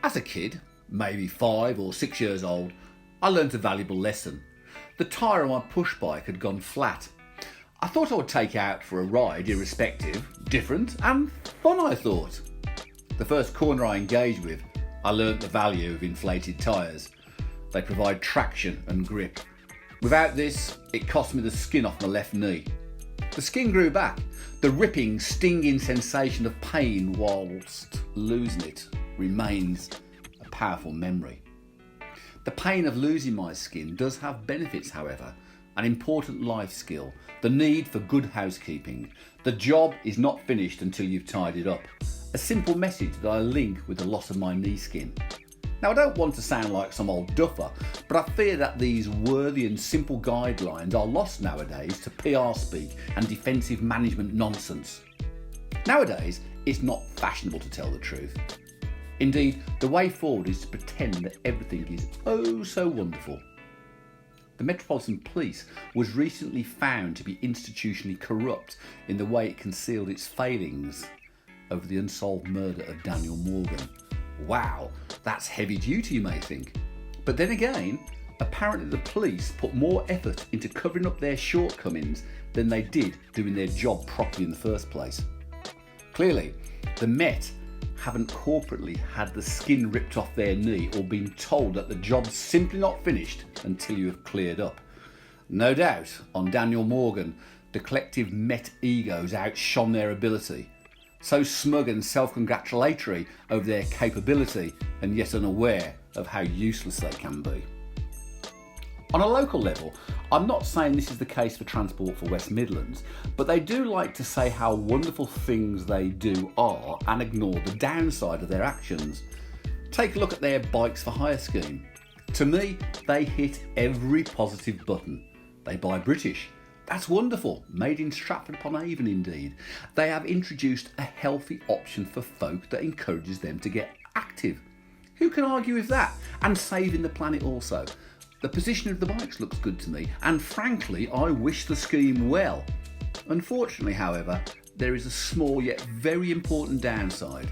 As a kid, maybe 5 or 6 years old, I learnt a valuable lesson. The tyre on my push bike had gone flat. I thought I would take it out for a ride, irrespective, different and fun I thought. The first corner I engaged with, I learnt the value of inflated tyres. They provide traction and grip. Without this, it cost me the skin off my left knee. The skin grew back. The ripping, stinging sensation of pain whilst losing it remains a powerful memory. The pain of losing my skin does have benefits, however. An important life skill, the need for good housekeeping. The job is not finished until you've tied it up. A simple message that I link with the loss of my knee skin. Now, I don't want to sound like some old duffer, but I fear that these worthy and simple guidelines are lost nowadays to PR speak and defensive management nonsense. Nowadays, it's not fashionable to tell the truth. Indeed, the way forward is to pretend that everything is oh so wonderful. The Metropolitan Police was recently found to be institutionally corrupt in the way it concealed its failings over the unsolved murder of Daniel Morgan. Wow, that's heavy duty, you may think. But then again, apparently the police put more effort into covering up their shortcomings than they did doing their job properly in the first place. Clearly, the Met haven't corporately had the skin ripped off their knee or been told that the job's simply not finished until you have cleared up. No doubt, on Daniel Morgan, the collective Met egos outshone their ability. So smug and self-congratulatory over their capability and yet unaware of how useless they can be. On a local level, I'm not saying this is the case for Transport for West Midlands, but they do like to say how wonderful things they do are and ignore the downside of their actions. Take a look at their Bikes for Hire scheme. To me, they hit every positive button. They buy British. That's wonderful. Made in Stratford-upon-Avon indeed. They have introduced a healthy option for folk that encourages them to get active. Who can argue with that? And saving the planet also. The position of the bikes looks good to me, and frankly, I wish the scheme well. Unfortunately, however, there is a small yet very important downside.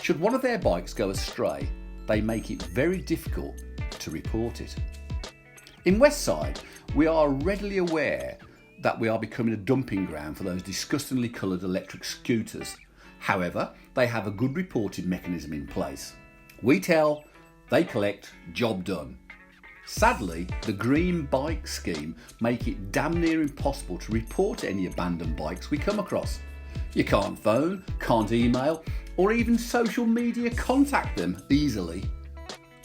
Should one of their bikes go astray, they make it very difficult to report it. In Westside, we are readily aware that we are becoming a dumping ground for those disgustingly coloured electric scooters. However, they have a good reporting mechanism in place. We tell, they collect, job done. Sadly, the green bike scheme make it damn near impossible to report any abandoned bikes we come across. You can't phone, can't email, or even social media contact them easily.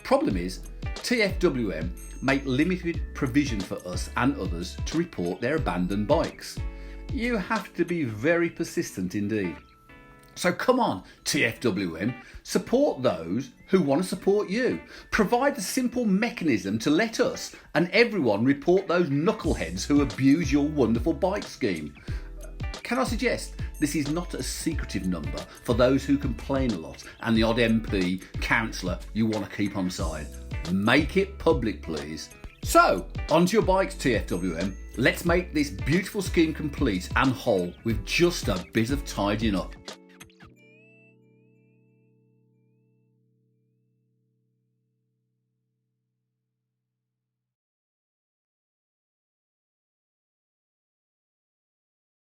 Problem is, TfWM make limited provision for us and others to report their abandoned bikes. You have to be very persistent indeed. So come on, TfWM, support those who want to support you. Provide a simple mechanism to let us and everyone report those knuckleheads who abuse your wonderful bike scheme. Can I suggest this is not a secretive number for those who complain a lot and the odd MP, councillor you want to keep on side. Make it public, please. So, onto your bikes, TfWM. Let's make this beautiful scheme complete and whole with just a bit of tidying up.